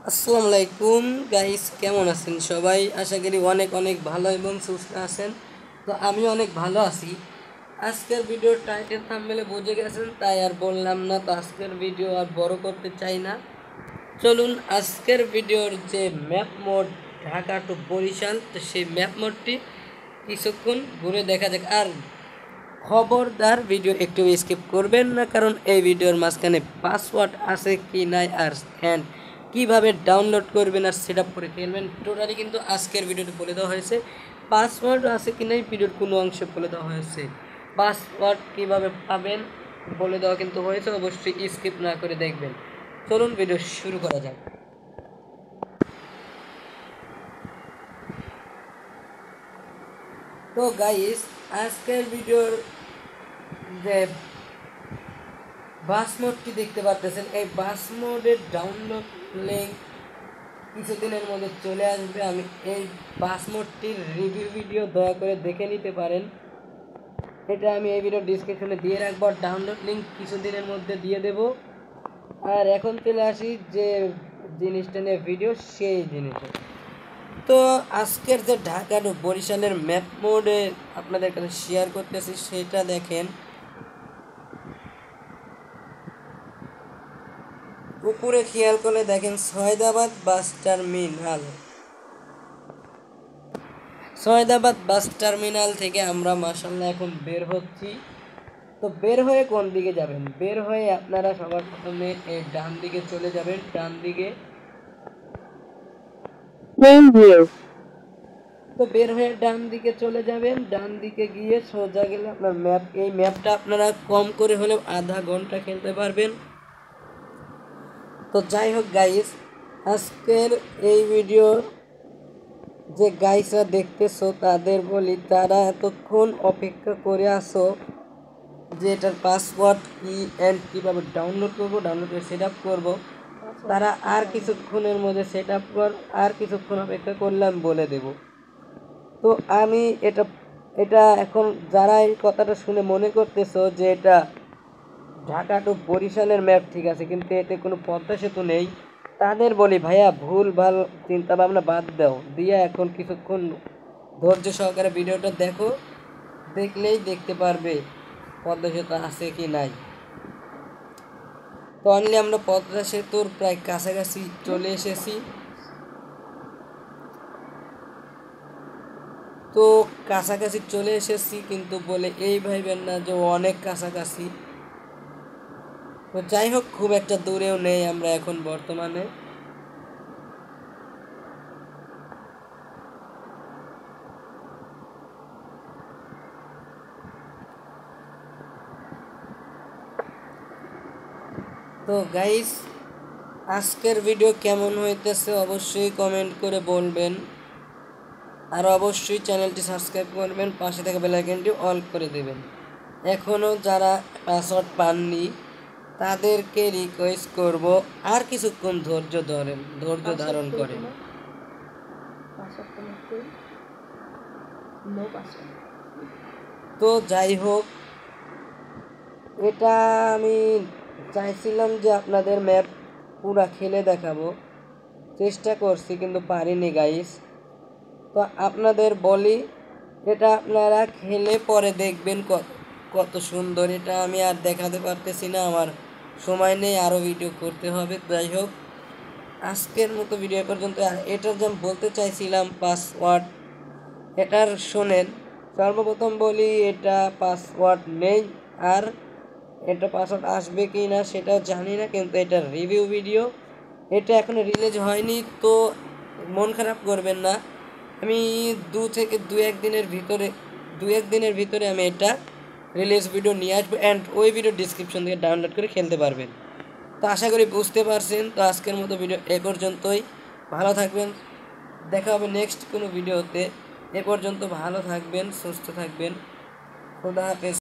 আসসালামু আলাইকুম গাইস, কেমন আছেন সবাই? আশা করি অনেক অনেক ভালো এবং সুস্থ আছেন। তো আমি অনেক ভালো আছি। আজকের ভিডিওর টাইটেল থাম্বনেলে বুঝে গেছেন, তাই আর বললাম না। তো আজকের ভিডিও আর বড় করতে চাই না। চলুন আজকের ভিডিওর যে map mode Dhaka to Barishal, তো সেই ম্যাপ মোডটি কিছুক্ষণ ঘুরে দেখা যাক। আর খবরদার ভিডিও একটু স্কিপ করবেন না, কারণ এই ভিডিওর মাঝখানে পাসওয়ার্ড আছে কি নাই, আর হ্যান্ড কীভাবে ডাউনলোড করবেন আর সেট আপ করে খেলবেন, টোটালি কিন্তু আজকের ভিডিওতে বলে দেওয়া হয়েছে। পাসওয়ার্ড আছে কি নাই ভিডিওর কোনো অংশে বলে দেওয়া হয়েছে। পাসওয়ার্ড কীভাবে পাবেন বলে দেওয়া কিন্তু হয়েছে, অবশ্যই স্কিপ না করে দেখবেন। চলুন ভিডিও শুরু করা যাক। তো গাইস, আজকের ভিডিওর যে বাস মোডটি দেখতে পাচ্ছেন, এই বাস মোডের ডাউনলোড লিঙ্ক কিছুদিনের মধ্যে চলে আসবে। আমি এই বাস মোডটির রিভিউ ভিডিও দয়া করে দেখে নিতে পারেন। এটা আমি এই ভিডিও ডিসক্রিপশনে দিয়ে রাখবো, ডাউনলোড লিঙ্ক কিছুদিনের মধ্যে দিয়ে দেব। আর এখন চলে আসি যে জিনিসটা নিয়ে ভিডিও, সেই জিনিসে। তো আজকের যে ঢাকা টু বরিশালের ম্যাপ মোডে আপনাদের কাছে শেয়ার করতেছি, সেটা দেখেন। উপরে খেয়াল করলে দেখেন Saidabad bus terminal. Saidabad bus terminal থেকে আমরা মাশাআল্লাহ এখন বের হচ্ছি। তো বের হয়ে কোন দিকে যাবেন? বের হয়ে আপনারা সবার প্রথমে এই ডান দিকে চলে যাবেন। ডান দিকে তো বের হয়ে ডান দিকে চলে যাবেন। ডান দিকে গিয়ে সোজা গেলে আপনার এই ম্যাপটা আপনারা কম করে হলেও আধা ঘন্টা খেলতে পারবেন। তো যাই হোক গাইস, আজকের এই ভিডিও যে গাইসরা দেখতেছো তাদের বলি, তারা এতক্ষণ অপেক্ষা করে আসো যে এটার পাসওয়ার্ড কি অ্যান্ড কীভাবে ডাউনলোড করবো, ডাউনলোড করে সেট আপ করবো। তারা আর কিছুক্ষণের মধ্যে সেট আপ আর কিছুক্ষণ অপেক্ষা করলে আমি বলে দেব। তো আমি এটা এটা এখন যারা এই কথাটা শুনে মনে করতেছো যে এটা ঢাকা টু বরিশালের ম্যাপ, ঠিক আছে, কিন্তু এতে কোনো পদ্মা সেতু নেই, তাদের বলি ভাইয়া ভুল ভাল চিন্তা ভাবনা বাদ দাও দিয়ে এখন কিছুক্ষণ ধৈর্য সহকারে ভিডিওটা দেখো। দেখলেই দেখতে পারবে পদ্মা সেতু আছে কি নাই। তো অনলি আমরা পদ্মা সেতুর প্রায় কাছাকাছি চলে এসেছি। তো কাছাকাছি চলে এসেছি কিন্তু বলে এই ভাইবেন না যে অনেক কাছাকাছি। তো যাই হোক, খুব একটা দূরেও নেই আমরা এখন বর্তমানে। তো গাইস, আজকের ভিডিও কেমন হইতেছে অবশ্যই কমেন্ট করে বলবেন। আর অবশ্যই চ্যানেলটি সাবস্ক্রাইব করবেন, পাশে থাকা বেল আইকনটি অল করে দেবেন। এখনও যারা পাসওয়ার্ড পাননি তাদেরকে রিকোয়েস্ট করব আর কিছুক্ষণ ধৈর্য ধারণ করেন। তো যাই হোক, এটা আমি চাইছিলাম যে আপনাদের ম্যাপ পুরা খেলে দেখাবো, চেষ্টা করছি কিন্তু পারিনি গাইস। তো আপনাদের বলি, এটা আপনারা খেলে পরে দেখবেন কত সুন্দর। এটা আমি আর দেখাতে পারতেছি না, আমার সময় নেই, আরও ভিডিও করতে হবে। যাই হোক, আজকের মতো ভিডিও পর্যন্ত। আর এটার যেমন বলতে চাইছিলাম পাসওয়ার্ড, এটার শোনেন। সর্বপ্রথম বলি, এটা পাসওয়ার্ড নেই। আর এটা পাসওয়ার্ড আসবে কি না সেটাও জানি না, কিন্তু এটা রিভিউ ভিডিও, এটা এখনো রিলিজ হয়নি। তো মন খারাপ করবেন না, আমি দু এক দিনের ভিতরে আমি এটা রিলিজ ভিডিও নিয়ে আসবো, অ্যান্ড ওই ভিডিও ডিসক্রিপশন থেকে ডাউনলোড করে খেলতে পারবেন। তো আশা করি বুঝতে পারছেন। তো আজকের মতো ভিডিও এ পর্যন্তই। ভালো থাকবেন, দেখা হবে নেক্সট কোনো ভিডিওতে। এ পর্যন্ত ভালো থাকবেন, সুস্থ থাকবেন। খোদা হাফেজ।